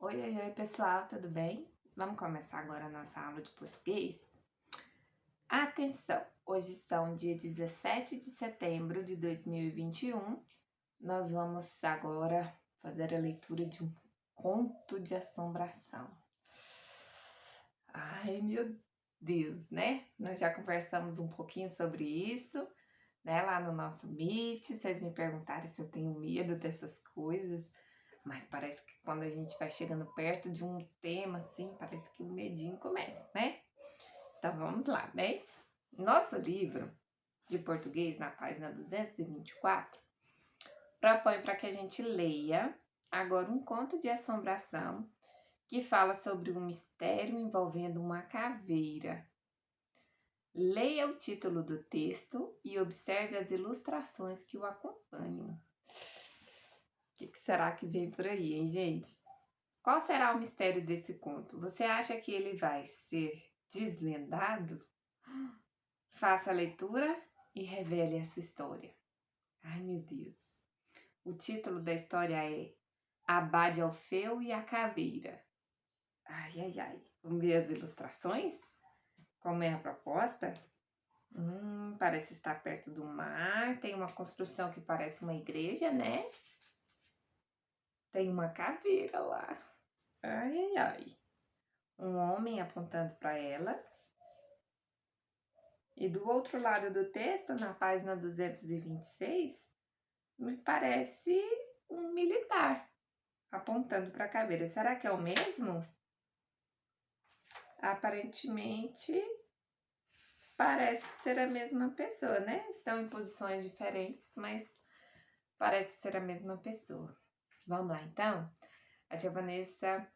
Oi, pessoal, tudo bem? Vamos começar agora a nossa aula de português? Atenção! Hoje está dia 17 de setembro de 2021. Nós vamos agora fazer a leitura de um conto de assombração. Ai, meu Deus, né? Nós já conversamos um pouquinho sobre isso, né? Lá no nosso Meet, vocês me perguntaram se eu tenho medo dessas coisas. Mas parece que quando a gente vai chegando perto de um tema, assim, parece que o medinho começa, né? Então vamos lá, né? Nosso livro de português, na página 224, propõe para que a gente leia agora um conto de assombração que fala sobre um mistério envolvendo uma caveira. Leia o título do texto e observe as ilustrações que o acompanham. O que será que vem por aí, hein, gente? Qual será o mistério desse conto? Você acha que ele vai ser desvendado? Faça a leitura e revele essa história. Ai, meu Deus. O título da história é Abade Alfeu e a Caveira. Ai. Vamos ver as ilustrações? Como é a proposta? Parece estar perto do mar. Tem uma construção que parece uma igreja, né? Tem uma caveira lá. Ai. Um homem apontando para ela. E do outro lado do texto, na página 226, me parece um militar apontando para a caveira. Será que é o mesmo? Aparentemente, parece ser a mesma pessoa, né? Estão em posições diferentes, mas parece ser a mesma pessoa. Vamos lá, então? A tia Vanessa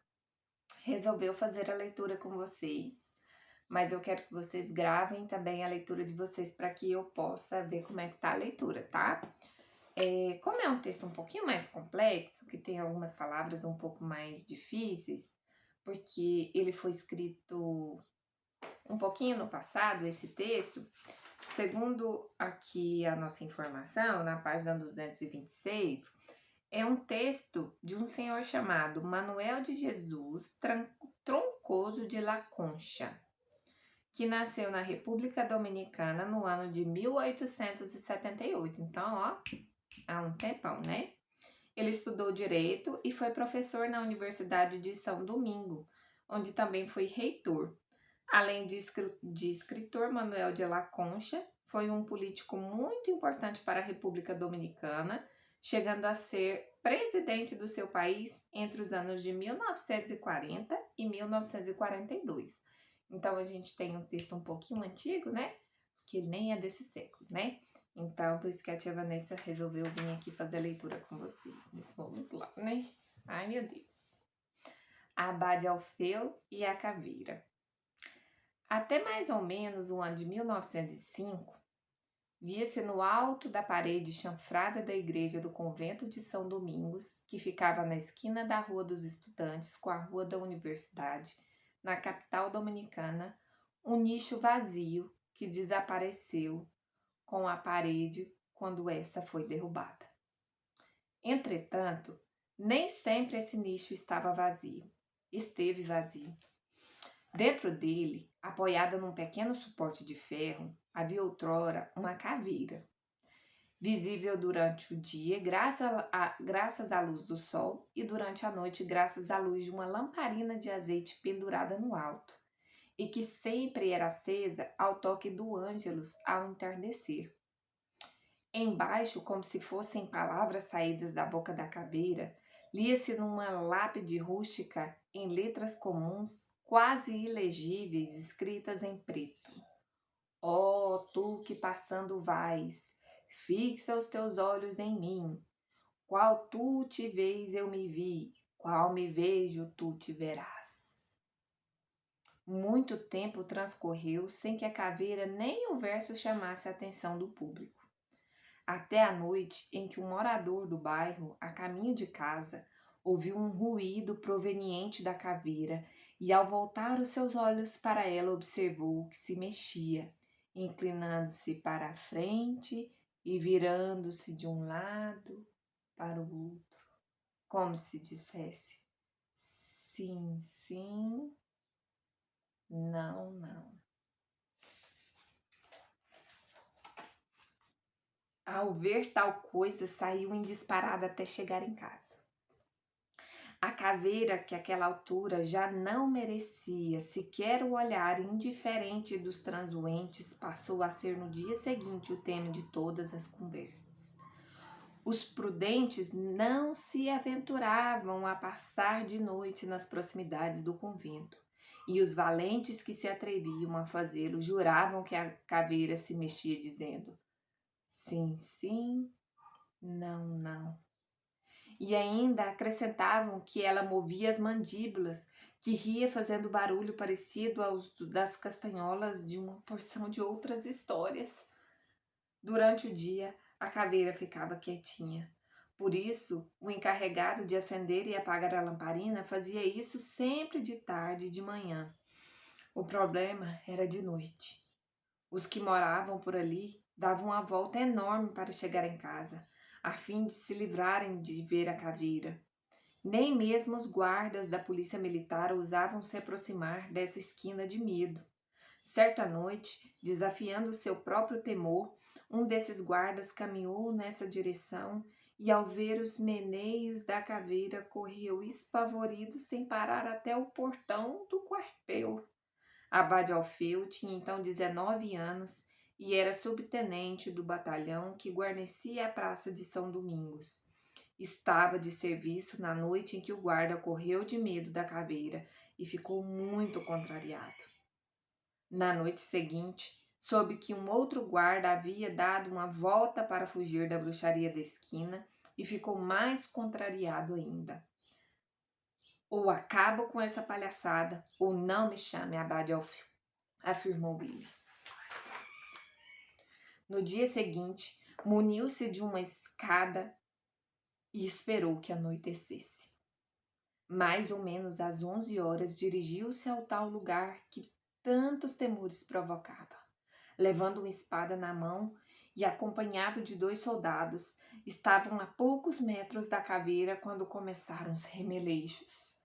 resolveu fazer a leitura com vocês, mas eu quero que vocês gravem também a leitura de vocês para que eu possa ver como é que tá a leitura, tá? Como é um texto um pouquinho mais complexo, que tem algumas palavras um pouco mais difíceis, porque ele foi escrito um pouquinho no passado, esse texto, segundo aqui a nossa informação, na página 226, é um texto de um senhor chamado Manuel de Jesus Troncoso de La Concha, que nasceu na República Dominicana no ano de 1878. Então, ó, há um tempão, né? Ele estudou Direito e foi professor na Universidade de São Domingo, onde também foi reitor. Além de escritor, Manuel de La Concha foi um político muito importante para a República Dominicana, chegando a ser presidente do seu país entre os anos de 1940 e 1942. Então, a gente tem um texto um pouquinho antigo, né? Que nem é desse século, né? Então, por isso que a tia Vanessa resolveu vir aqui fazer a leitura com vocês. Mas vamos lá, né? Ai, meu Deus. Abade Alfeu e a Caveira. Até mais ou menos o ano de 1905, via-se no alto da parede chanfrada da igreja do convento de São Domingos, que ficava na esquina da Rua dos Estudantes com a Rua da Universidade, na capital dominicana, um nicho vazio que desapareceu com a parede quando esta foi derrubada. Entretanto, nem sempre esse nicho estava vazio. Esteve vazio. Dentro dele, apoiada num pequeno suporte de ferro, havia outrora uma caveira. Visível durante o dia, graças à luz do sol, e durante a noite, graças à luz de uma lamparina de azeite pendurada no alto, e que sempre era acesa ao toque do ângelus ao entardecer. Embaixo, como se fossem palavras saídas da boca da caveira, lia-se numa lápide rústica, em letras comuns, quase ilegíveis, escritas em preto: Ó, tu que passando vais, fixa os teus olhos em mim. Qual tu te vês, eu me vi, qual me vejo, tu te verás. Muito tempo transcorreu sem que a caveira nem o verso chamasse a atenção do público. Até a noite em que um morador do bairro, a caminho de casa, ouviu um ruído proveniente da caveira e, ao voltar os seus olhos para ela, observou que se mexia, inclinando-se para a frente e virando-se de um lado para o outro, como se dissesse: Sim, sim, não, não. Ao ver tal coisa, saiu em disparada até chegar em casa. A caveira, que àquela altura já não merecia sequer o olhar indiferente dos transeuntes, passou a ser no dia seguinte o tema de todas as conversas. Os prudentes não se aventuravam a passar de noite nas proximidades do convento, e os valentes que se atreviam a fazê-lo juravam que a caveira se mexia, dizendo: sim, sim, não, não. E ainda acrescentavam que ela movia as mandíbulas, que ria fazendo barulho parecido aos das castanholas de uma porção de outras histórias. Durante o dia, a caveira ficava quietinha. Por isso, o encarregado de acender e apagar a lamparina fazia isso sempre de tarde e de manhã. O problema era de noite. Os que moravam por ali davam uma volta enorme para chegar em casa, a fim de se livrarem de ver a caveira. Nem mesmo os guardas da polícia militar ousavam se aproximar dessa esquina de medo. Certa noite, desafiando seu próprio temor, um desses guardas caminhou nessa direção e, ao ver os meneios da caveira, correu espavorido sem parar até o portão do quartel. Abade Alfeu tinha então 19 anos e era subtenente do batalhão que guarnecia a Praça de São Domingos. Estava de serviço na noite em que o guarda correu de medo da caveira e ficou muito contrariado. Na noite seguinte, soube que um outro guarda havia dado uma volta para fugir da bruxaria da esquina e ficou mais contrariado ainda. Ou acabo com essa palhaçada, ou não me chame Abade Alfeu, afirmou Billy. No dia seguinte, muniu-se de uma escada e esperou que anoitecesse. Mais ou menos às 11 horas, dirigiu-se ao tal lugar que tantos temores provocava. Levando uma espada na mão e acompanhado de 2 soldados, estavam a poucos metros da caveira quando começaram os remeleixos.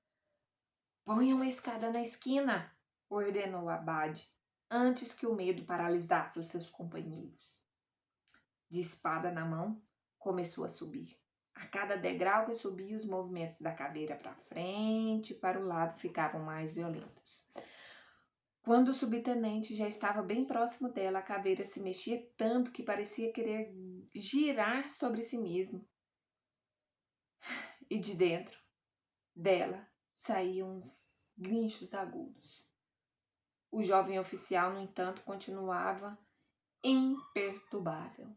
Ponham a escada na esquina, ordenou o abade, antes que o medo paralisasse os seus companheiros. De espada na mão, começou a subir. A cada degrau que subia, os movimentos da caveira para frente e para o lado ficavam mais violentos. Quando o subtenente já estava bem próximo dela, a caveira se mexia tanto que parecia querer girar sobre si mesmo. E de dentro dela saíam uns guinchos agudos. O jovem oficial, no entanto, continuava imperturbável.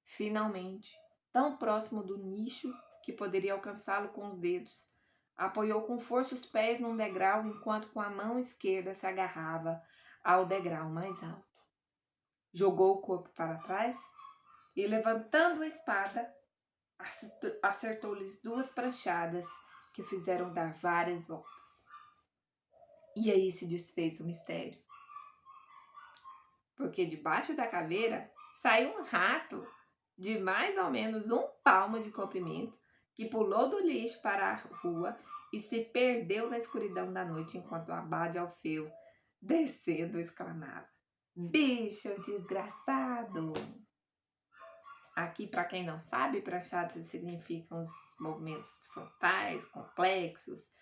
Finalmente, tão próximo do nicho que poderia alcançá-lo com os dedos, apoiou com força os pés num degrau enquanto com a mão esquerda se agarrava ao degrau mais alto. Jogou o corpo para trás e, levantando a espada, acertou-lhes 2 pranchadas que o fizeram dar várias voltas. E aí se desfez o mistério. Porque debaixo da caveira saiu um rato de mais ou menos 1 palmo de comprimento, que pulou do lixo para a rua e se perdeu na escuridão da noite, enquanto o abade Alfeu, descendo, exclamava: bicho desgraçado! Aqui, para quem não sabe, pranchadas significam os movimentos frontais, complexos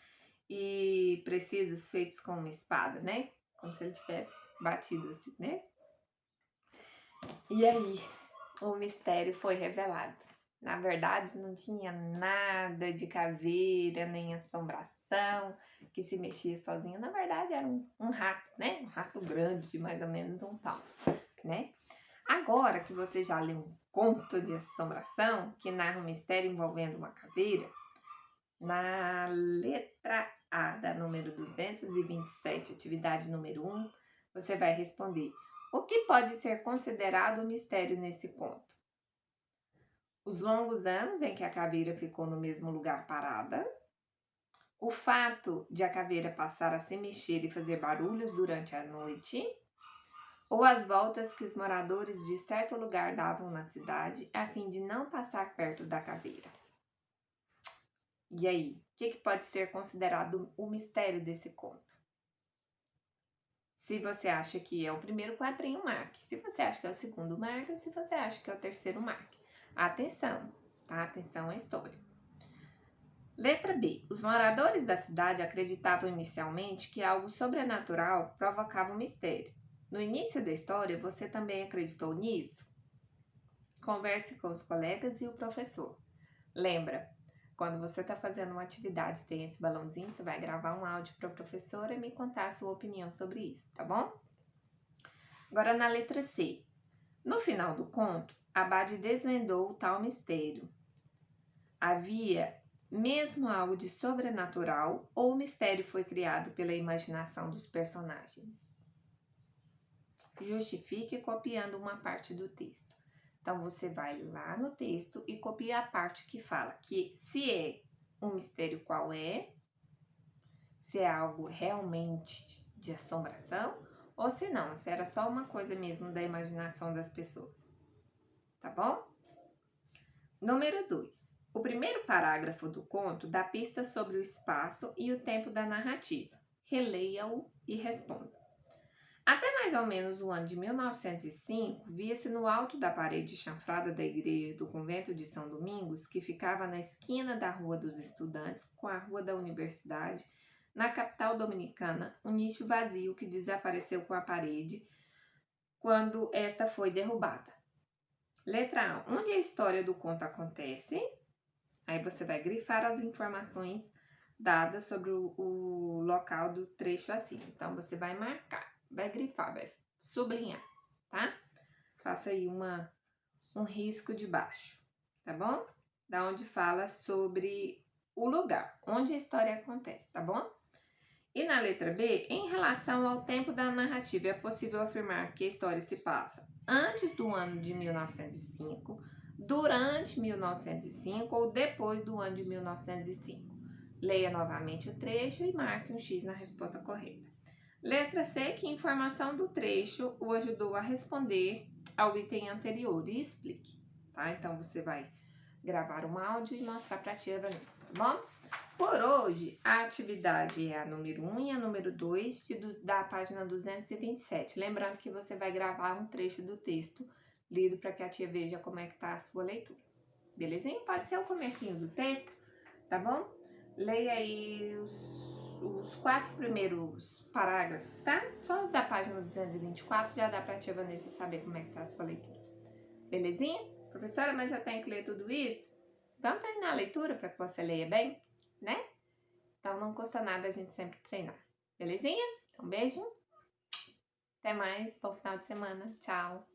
e precisos, feitos com uma espada, né? Como se ele tivesse batido assim, né? E aí, o mistério foi revelado. Na verdade, não tinha nada de caveira, nem assombração que se mexia sozinho. Na verdade, era um rato, né? Um rato grande, de mais ou menos 1 palmo, né? Agora que você já leu um conto de assombração que narra um mistério envolvendo uma caveira, na letra A da número 227, atividade número 1, você vai responder: o que pode ser considerado um mistério nesse conto? Os longos anos em que a caveira ficou no mesmo lugar parada, o fato de a caveira passar a se mexer e fazer barulhos durante a noite, ou as voltas que os moradores de certo lugar davam na cidade a fim de não passar perto da caveira. E aí, o que pode ser considerado o mistério desse conto? Se você acha que é o primeiro quadrinho, marque. Se você acha que é o segundo, marque. Se você acha que é o terceiro, marque. Atenção, tá? Atenção à história. Letra B. Os moradores da cidade acreditavam inicialmente que algo sobrenatural provocava um mistério. No início da história, você também acreditou nisso? Converse com os colegas e o professor. Lembra, quando você está fazendo uma atividade, tem esse balãozinho, você vai gravar um áudio para a professora e me contar a sua opinião sobre isso, tá bom? Agora na letra C. No final do conto, Abade desvendou o tal mistério. Havia mesmo algo de sobrenatural ou o mistério foi criado pela imaginação dos personagens? Justifique copiando uma parte do texto. Então, você vai lá no texto e copia a parte que fala que se é um mistério, qual é, se é algo realmente de assombração, ou se não, se era só uma coisa mesmo da imaginação das pessoas. Tá bom? Número 2. O primeiro parágrafo do conto dá pistas sobre o espaço e o tempo da narrativa. Releia-o e responda. Até mais ou menos o ano de 1905, via-se no alto da parede chanfrada da igreja do convento de São Domingos, que ficava na esquina da Rua dos Estudantes com a Rua da Universidade, na capital dominicana, um nicho vazio que desapareceu com a parede quando esta foi derrubada. Letra A. Onde a história do conto acontece? Aí você vai grifar as informações dadas sobre o local do trecho acima. Então, você vai marcar, vai grifar, vai sublinhar, tá? Faça aí um risco de baixo, tá bom? Da onde fala sobre o lugar, onde a história acontece, tá bom? E na letra B, em relação ao tempo da narrativa, é possível afirmar que a história se passa antes do ano de 1905, durante 1905 ou depois do ano de 1905. Leia novamente o trecho e marque um X na resposta correta. Letra C, que informação do trecho o ajudou a responder ao item anterior e explique, tá? Então, você vai gravar um áudio e mostrar para a tia Vanessa, tá bom? Por hoje, a atividade é a número 1 e a número 2 da página 227. Lembrando que você vai gravar um trecho do texto lido para que a tia veja como é que tá a sua leitura. Belezinha? Pode ser o comecinho do texto, tá bom? Leia aí os 4 primeiros parágrafos, tá? Só os da página 224 já dá para a tia Vanessa saber como é que tá a sua leitura. Belezinha? Professora, mas eu tenho que ler tudo isso? Vamos treinar a leitura para que você leia bem, né? Então não custa nada a gente sempre treinar. Belezinha? Então beijo. Até mais. Bom final de semana. Tchau.